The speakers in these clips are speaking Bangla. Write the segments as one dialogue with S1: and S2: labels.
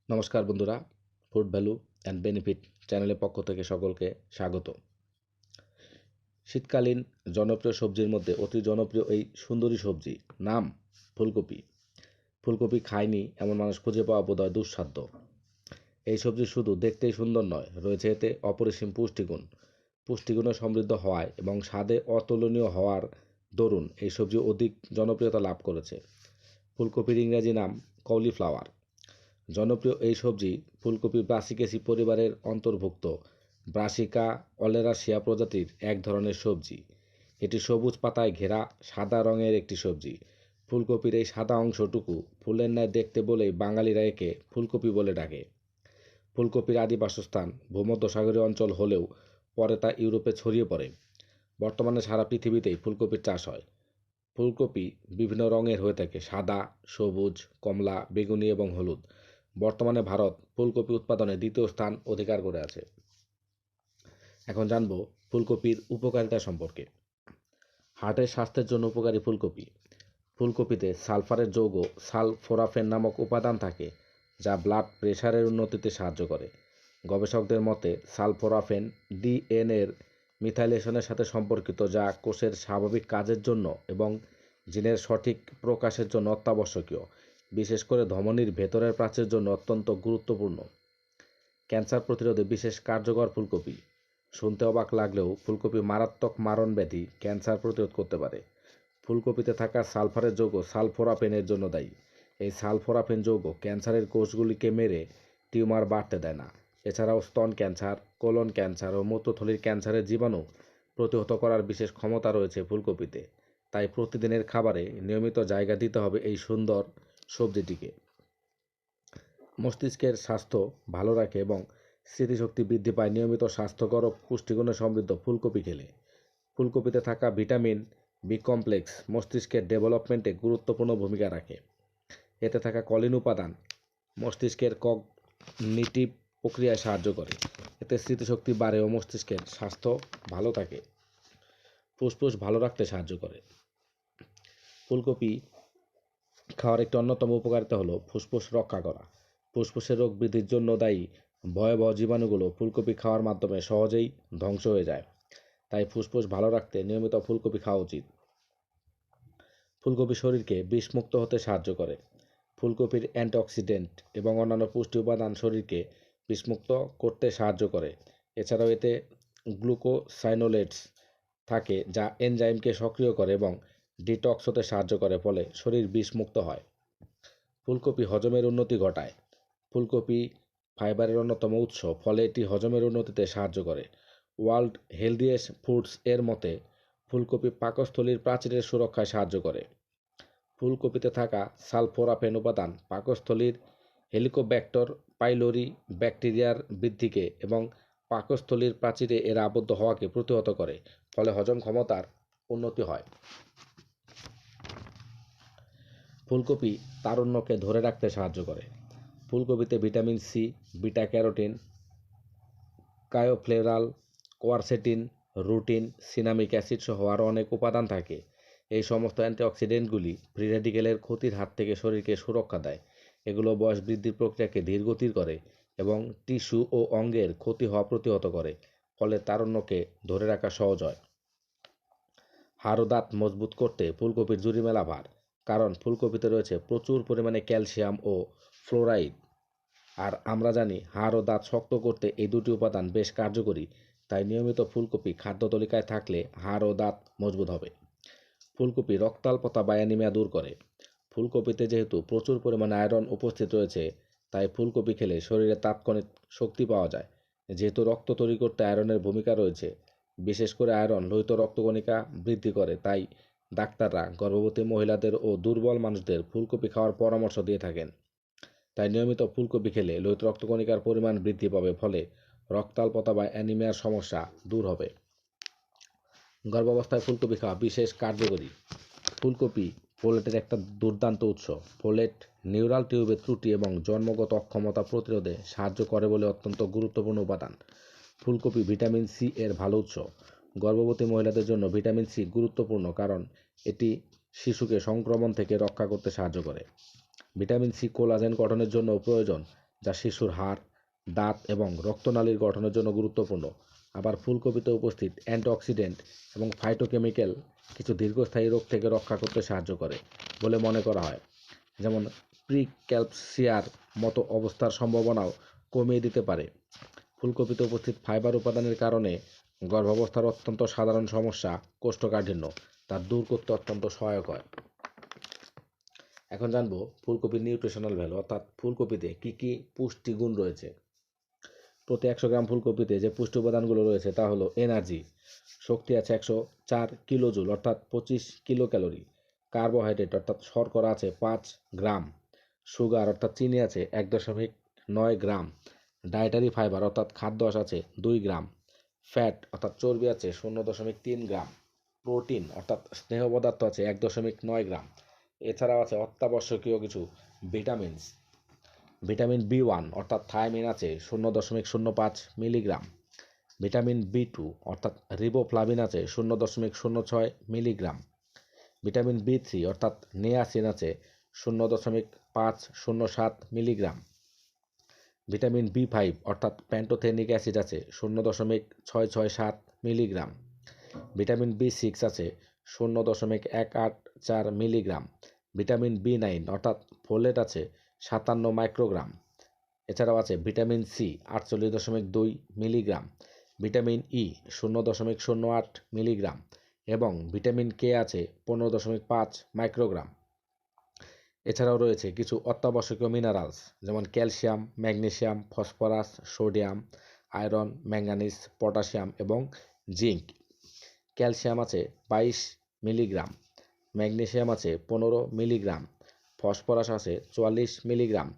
S1: নমস্কার বন্ধুরা, ফুড ভ্যালু অ্যান্ড বেনিফিট চ্যানেলের পক্ষ থেকে সকলকে স্বাগত। শীতকালীন জনপ্রিয় সবজির মধ্যে অতি জনপ্রিয় এই সুন্দরী সবজি নাম ফুলকপি। ফুলকপি খায়নি এমন মানুষ খুঁজে পাওয়া বোধহয় দুঃসাধ্য। এই সবজি শুধু দেখতেই সুন্দর নয়, রয়েছে এতে অপরিসীম পুষ্টিগুণে সমৃদ্ধ হওয়ায় এবং স্বাদে অতুলনীয় হওয়ার দরুন এই সবজি অধিক জনপ্রিয়তা লাভ করেছে। ফুলকপির ইংরেজি নাম কলিফ্লাওয়ার। জনপ্রিয় এই সবজি ফুলকপি ব্রাসিকেসি পরিবারের অন্তর্ভুক্ত ব্রাসিকা অলেরাসিয়া প্রজাতির এক ধরনের সবজি। এটি সবুজ পাতায় ঘেরা সাদা রঙের একটি সবজি। ফুলকপির এই সাদা অংশটুকু ফুলের ন্যায় দেখতে বলেই বাঙালিরা একে ফুলকপি বলে ডাকে। ফুলকপির আদি বাসস্থান ভূমধ্যসাগরীয় অঞ্চল হলেও পরে তা ইউরোপে ছড়িয়ে পড়ে। বর্তমানে সারা পৃথিবীতেই ফুলকপির চাষ হয়। ফুলকপি বিভিন্ন রঙের হয়ে থাকে: সাদা, সবুজ, কমলা, বেগুনি এবং হলুদ। বর্তমানে ভারত ফুলকপি উৎপাদনে দ্বিতীয় স্থান অধিকার করে আছে। এখন জানব ফুলকপির উপকারিতা সম্পর্কে। হার্টের স্বাস্থ্যের জন্য উপকারী ফুলকপি। ফুলকপিতে সালফারের যৌগ সালফোরাফেন নামক উপাদান থাকে, যা ব্লাড প্রেশারের উন্নতিতে সাহায্য করে। গবেষকদের মতে সালফোরাফেন ডিএনএর মিথাইলেশনের সাথে সম্পর্কিত, যা কোষের স্বাভাবিক কাজের জন্য এবং জিনের সঠিক প্রকাশের জন্য অত্যাবশ্যকীয়, বিশেষ করে ধমনীর ভেতরের প্রাচীরের জন্য অত্যন্ত গুরুত্বপূর্ণ। ক্যান্সার প্রতিরোধে বিশেষ কার্যকর ফুলকপি। শুনতে অবাক লাগলেও ফুলকপি মারাত্মক মারণব্যাধি ক্যান্সার প্রতিরোধ করতে পারে। ফুলকপিতে থাকা সালফারের যৌগ সালফোরাফেনের জন্য দায়ী। এই সালফোরাফেন যৌগ ক্যান্সারের কোষগুলিকে মেরে টিউমার বাড়তে দেয় না। এছাড়াও স্তন ক্যান্সার, কোলন ক্যান্সার ও মূত্রথলির ক্যান্সারের জীবাণু প্রতিহত করার বিশেষ ক্ষমতা রয়েছে ফুলকপিতে। তাই প্রতিদিনের খাবারে নিয়মিত জায়গা দিতে হবে এই সুন্দর সবজিটিকে। মস্তিষ্কের স্বাস্থ্য ভালো রাখে এবং স্মৃতিশক্তি বৃদ্ধি পায় নিয়মিত স্বাস্থ্যকর ও পুষ্টিগুণে সমৃদ্ধ ফুলকপি খেলে। ফুলকপিতে থাকা ভিটামিন বি কমপ্লেক্স মস্তিষ্কের ডেভেলপমেন্টে গুরুত্বপূর্ণ ভূমিকা রাখে। এতে থাকা কলিন উপাদান মস্তিষ্কের কগনিটিভ প্রক্রিয়ায় সাহায্য করে। এতে স্মৃতিশক্তি বাড়ে ও মস্তিষ্কের স্বাস্থ্য ভালো থাকে। ফুসফুস ভালো রাখতে সাহায্য করে। ফুলকপি খাওয়ার একটি অন্যতম উপকারিতা হলো ফুসফুস রক্ষা করা। ফুসফুসের রোগ বৃদ্ধির জন্য দায়ী ভয়াবহ জীবাণুগুলো ফুলকপি খাওয়ার মাধ্যমে সহজেই ধ্বংস হয়ে যায়। তাই ফুসফুস ভালো রাখতে নিয়মিত ফুলকপি খাওয়া উচিত। ফুলকপি শরীরকে বিষমুক্ত হতে সাহায্য করে। ফুলকপির অ্যান্টিঅক্সিডেন্ট এবং অন্যান্য পুষ্টি উপাদান শরীরকে বিষমুক্ত করতে সাহায্য করে। এছাড়াও এতে গ্লুকোসাইনোলেটস থাকে, যা এনজাইমকে সক্রিয় করে এবং ডিটক্স হতে সাহায্য করে, ফলে শরীর বিষমুক্ত হয়। ফুলকপি হজমের উন্নতি ঘটায়। ফুলকপি ফাইবারের অন্যতম উৎস, ফলে এটি হজমের উন্নতিতে সাহায্য করে। ওয়ার্ল্ড হেলদিয়েস্ট ফুডস এর মতে ফুলকপি পাকস্থলীর প্রাচীরের সুরক্ষায় সাহায্য করে। ফুলকপিতে থাকা সালফোরাফেন উপাদান পাকস্থলীর হেলিকোব্যাক্টর পাইলোরি ব্যাকটেরিয়ার বৃদ্ধিকে এবং পাকস্থলীর প্রাচীরে এর আবদ্ধ হওয়াকে প্রতিহত করে, ফলে হজম ক্ষমতার উন্নতি হয়। ফুলকপি তারুণ্যকে ধরে রাখতে সাহায্য করে। ফুলকপিতে ভিটামিন সি, বিটা ক্যারোটিন, কায়োফ্লেরাল, কোয়ারসেটিন, রুটিন, সিনামিক অ্যাসিড সহ আরও অনেক উপাদান থাকে। এই সমস্ত অ্যান্টিঅক্সিডেন্টগুলি ফ্রি রেডিকেলের ক্ষতির হাত থেকে শরীরকে সুরক্ষা দেয়। এগুলো বয়স বৃদ্ধির প্রক্রিয়াকে ধীরগতির করে এবং টিস্যু ও অঙ্গের ক্ষতি হওয়া প্রতিহত করে, ফলে তারুণ্যকে ধরে রাখা সহজ হয়। হাড় ও দাঁত মজবুত করতে ফুলকপির জুড়ি মেলা ভার, কারণ ফুলকপিতে রয়েছে প্রচুর পরিমাণে ক্যালসিয়াম ও ফ্লোরাইড। আর আমরা জানি হাড় ও দাঁত শক্ত করতে এই দুটি উপাদান বেশ কার্যকরী। তাই নিয়মিত ফুলকপি খাদ্য তালিকায় থাকলে হাড় ও দাঁত মজবুত হবে। ফুলকপি রক্তাল্পতা বা অ্যানিমিয়া দূর করে। ফুলকপিতে যেহেতু প্রচুর পরিমাণে আয়রন উপস্থিত রয়েছে, তাই ফুলকপি খেলে শরীরে তাৎক্ষণিক শক্তি পাওয়া যায়। যেহেতু রক্ত তৈরি করতে আয়রনের ভূমিকা রয়েছে, বিশেষ করে আয়রন লোহিত রক্তকণিকা বৃদ্ধি করে, তাই ডাক্তাররা গর্ভবতী মহিলাদের ও দুর্বল মানুষদের ফুলকপি খাওয়ার পরামর্শ দিয়ে থাকেন। তাই নিয়মিত ফুলকপি খেলে লোহিত রক্তকণিকার পরিমাণ বৃদ্ধি পাবে, ফলে রক্তাল্পতা বা অ্যানিমিয়ার সমস্যা দূর হবে। গর্ভাবস্থায় ফুলকপি খাওয়া বিশেষ কার্যকরী। ফুলকপি ফোলেটের একটা দুর্দান্ত উৎস। ফোলেট নিউরাল টিউবের ত্রুটি এবং জন্মগত অক্ষমতা প্রতিরোধে সাহায্য করে বলে অত্যন্ত গুরুত্বপূর্ণ উপাদান। ফুলকপি ভিটামিন সি এর ভালো উৎস। গর্ভবতী মহিলাদের জন্য ভিটামিন সি গুরুত্বপূর্ণ, কারণ এটি শিশুকে সংক্রমণ থেকে রক্ষা করতে সাহায্য করে। ভিটামিন সি কোলাজেন গঠনের জন্য প্রয়োজন, যা শিশুর হাড়, দাঁত এবং রক্তনালীর গঠনের জন্য গুরুত্বপূর্ণ। আবার ফুলকপিতে উপস্থিত অ্যান্টিঅক্সিডেন্ট এবং ফাইটোকেমিক্যাল কিছু দীর্ঘস্থায়ী রোগ থেকে রক্ষা করতে সাহায্য করে বলে মনে করা হয়, যেমন প্রিক্যালপসিয়ার মতো অবস্থার সম্ভাবনাও কমিয়ে দিতে পারে। ফুলকপিতে উপস্থিত ফাইবার উপাদানের কারণে গর্ভাবস্থার অত্যন্ত সাধারণ সমস্যা কোষ্ঠকাঠিন্য তা দূর করতে অত্যন্ত সহায়ক হয়। এখন জানবো ফুলকপির নিউট্রিশনাল ভ্যালু, অর্থাৎ ফুলকপিতে কি কি পুষ্টিগুণ রয়েছে। প্রতি 100 গ্রাম ফুলকপিতে যে পুষ্টি উপাদানগুলো রয়েছে তা হলো এনার্জি, শক্তি আছে 104 কিলোজুল অর্থাৎ 25 কিলো ক্যালোরি, কার্বোহাইড্রেট অর্থাৎ শর্করা আছে 5 গ্রাম, সুগার অর্থাৎ চিনি আছে 1.9 গ্রাম, ডায়েটারি ফাইবার অর্থাৎ খাদ্য আঁশ আছে 2 গ্রাম, ফ্যাট অর্থাৎ চর্বি আছে 0.3 গ্রাম, প্রোটিন অর্থাৎ স্নেহ পদার্থ আছে 1.9 গ্রাম। এছাড়াও আছে অত্যাবশ্যকীয় কিছু ভিটামিনস, ভিটামিন বি1 অর্থাৎ থায়ামিন আছে 0.05 মিলিগ্রাম, ভিটামিন বি2 অর্থাৎ রিবোফ্লাভিন আছে 0.06 মিলিগ্রাম, ভিটামিন বি3 অর্থাৎ নিয়াসিন আছে 0.507 মিলিগ্রাম, ভিটামিন বি5 অর্থাৎ প্যান্টোথেনিক অ্যাসিড আছে 0.667 মিলিগ্রাম, ভিটামিন বি6 আছে 0.184 মিলিগ্রাম, ভিটামিন বি9 অর্থাৎ ফোলেট আছে 57 মাইক্রোগ্রাম। এছাড়াও আছে vitamin C 48.2 milligram, vitamin E 0.08 milligram এবং ভিটামিন কে আছে 15.5 মাইক্রোগ্রাম। এছাড়াও রয়েছে কিছু অত্যাবশ্যকীয় মিনারেলস, যেমন calcium, magnesium, phosphorus, sodium, iron, manganese, potassium এবং জিঙ্ক। ক্যালসিয়াম আছে 22 মিলিগ্রাম, ম্যাগনেসিয়াম আছে 15 মিলিগ্রাম, ফসফরাস আছে 44 মিলিগ্রাম,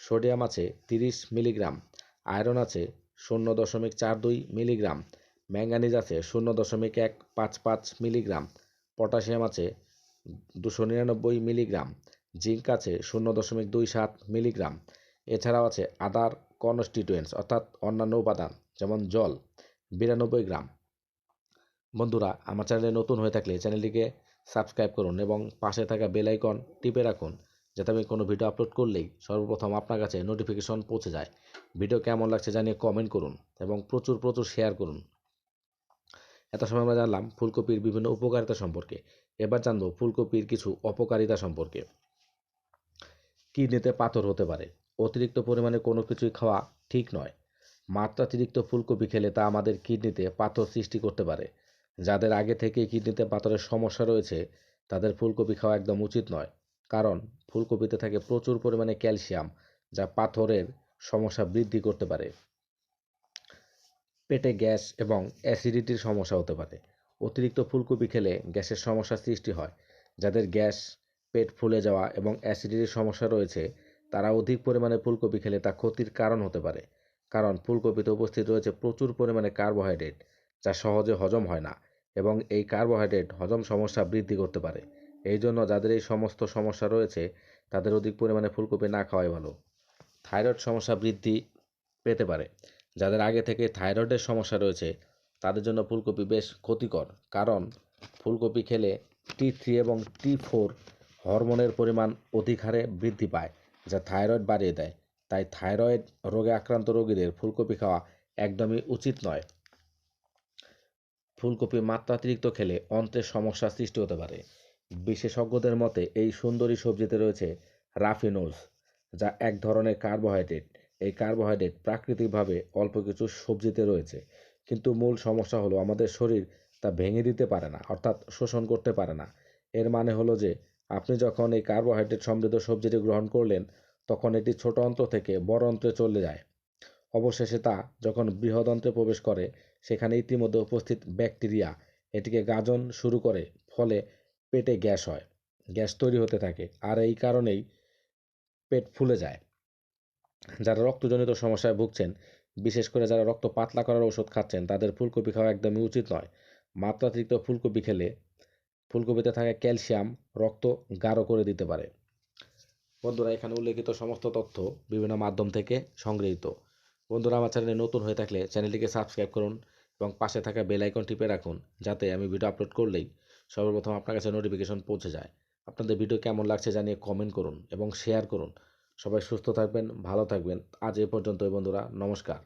S1: সোডিয়াম আছে 30 মিলিগ্রাম, আয়রন আছে 0.42 মিলিগ্রাম, ম্যাঙ্গানিজ আছে 0.155 মিলিগ্রাম, পটাশিয়াম আছে 299 মিলিগ্রাম, জিঙ্ক আছে 0.27 মিলিগ্রাম। এছাড়াও আছে আদার কনস্টিটুয়েন্টস অর্থাৎ অন্যান্য উপাদান, যেমন জল 92 গ্রাম। বন্ধুরা, আমার চ্যানেলে নতুন হয়ে থাকলে চ্যানেলটিকে সাবস্ক্রাইব করুন এবং পাশে থাকা বেল আইকন টিপে রাখুন, যাতে আমি কোনো ভিডিও আপলোড করলেই সর্বপ্রথম আপনার কাছে নোটিফিকেশন পৌঁছে যায়। ভিডিও কেমন লাগছে জানিয়ে কমেন্ট করুন এবং প্রচুর প্রচুর শেয়ার করুন। এত সময় আমরা জানলাম ফুলকপির বিভিন্ন উপকারিতা সম্পর্কে, এবার জানবো ফুলকপির কিছু অপকারিতা সম্পর্কে। কিডনিতে পাথর হতে পারে। অতিরিক্ত পরিমাণে কোনো কিছুই খাওয়া ঠিক নয়। মাত্রাতিরিক্ত ফুলকপি খেলে তা আমাদের কিডনিতে পাথর সৃষ্টি করতে পারে। যাদের আগে থেকেই কিডনিতে পাথরের সমস্যা রয়েছে তাদের ফুলকপি খাওয়া একদম উচিত নয়, কারণ ফুলকপিতে থাকে প্রচুর পরিমাণে ক্যালসিয়াম, যা পাথরের সমস্যা বৃদ্ধি করতে পারে। পেটে গ্যাস এবং অ্যাসিডিটির সমস্যা হতে পারে। অতিরিক্ত ফুলকপি খেলে গ্যাসের সমস্যা সৃষ্টি হয়। যাদের গ্যাস, পেট ফুলে যাওয়া এবং অ্যাসিডিটির সমস্যা রয়েছে তারা অধিক পরিমাণে ফুলকপি খেলে তা ক্ষতির কারণ হতে পারে, কারণ ফুলকপিতে উপস্থিত রয়েছে প্রচুর পরিমাণে কার্বোহাইড্রেট, যা সহজে হজম হয় না এবং এই কার্বোহাইড্রেট হজম সমস্যা বৃদ্ধি করতে পারে। এই জন্য যাদের এই সমস্ত সমস্যা রয়েছে তাদের অধিক পরিমাণে ফুলকপি না খাওয়াই ভালো। থাইরয়েড সমস্যা বৃদ্ধি পেতে পারে। যাদের আগে থেকে থাইরয়েডের সমস্যা রয়েছে তাদের জন্য ফুলকপি বেশ ক্ষতিকর, কারণ ফুলকপি খেলে টি3 এবং টি4 হরমোনের পরিমাণ অধিক হারে বৃদ্ধি পায়, যা থাইরয়েড বাড়িয়ে দেয়। তাই থাইরয়েড রোগে আক্রান্ত রোগীদের ফুলকপি খাওয়া একদমই উচিত নয়। ফুলকপি মাত্রাতিরিক্ত খেলে অন্ত্রের সমস্যা সৃষ্টি হতে পারে। বিশেষজ্ঞদের মতে এই সুন্দরী সবজিতে রয়েছে রাফিনোলস, যা এক ধরনের কার্বোহাইড্রেট। এই কার্বোহাইড্রেট প্রাকৃতিকভাবে অল্প কিছু সবজিতে রয়েছে, কিন্তু মূল সমস্যা হলো আমাদের শরীর তা ভেঙে দিতে পারে না, অর্থাৎ শোষণ করতে পারে না। এর মানে হলো যে আপনি যখন এই কার্বোহাইড্রেট সমৃদ্ধ সবজিটি গ্রহণ করলেন তখন এটি ছোট অন্ত্র থেকে বড় অন্ত্রে চলে যায়। অবশেষে তা যখন বৃহদন্ত্রে প্রবেশ করে সেখানে ইতিমধ্যে উপস্থিত ব্যাকটেরিয়া এটিকে গাজন শুরু করে, ফলে পেটে গ্যাস হয়, গ্যাস তৈরি হতে থাকে, আর এই কারণেই পেট ফুলে যায়। যারা রক্তজনিত সমস্যায় ভুগছেন, বিশেষ করে যারা রক্ত পাতলা করার ওষুধ খাচ্ছেন, তাদের ফুলকপি খাওয়া একদমই উচিত নয়। মাত্রাতিরিক্ত ফুলকপি খেলে ফুলকপিতে থাকা ক্যালসিয়াম রক্ত গাঢ় করে দিতে পারে। বন্ধুরা, এখানে উল্লেখিত সমস্ত তথ্য বিভিন্ন মাধ্যম থেকে সংগৃহীত। বন্ধুরা, আমার চ্যানেলে নতুন হয়ে থাকলে চ্যানেলটিকে সাবস্ক্রাইব করুন এবং পাশে থাকা বেল আইকন টিপে রাখুন, যাতে আমি ভিডিও আপলোড করলেই সর্বপ্রথম আপনার কাছে নোটিফিকেশন পৌঁছে যায়। আপনাদের ভিডিও কেমন লাগছে জানিয়ে কমেন্ট করুন এবং শেয়ার করুন। সবাই সুস্থ থাকবেন, ভালো থাকবেন। আজ এ পর্যন্তই বন্ধুরা, নমস্কার।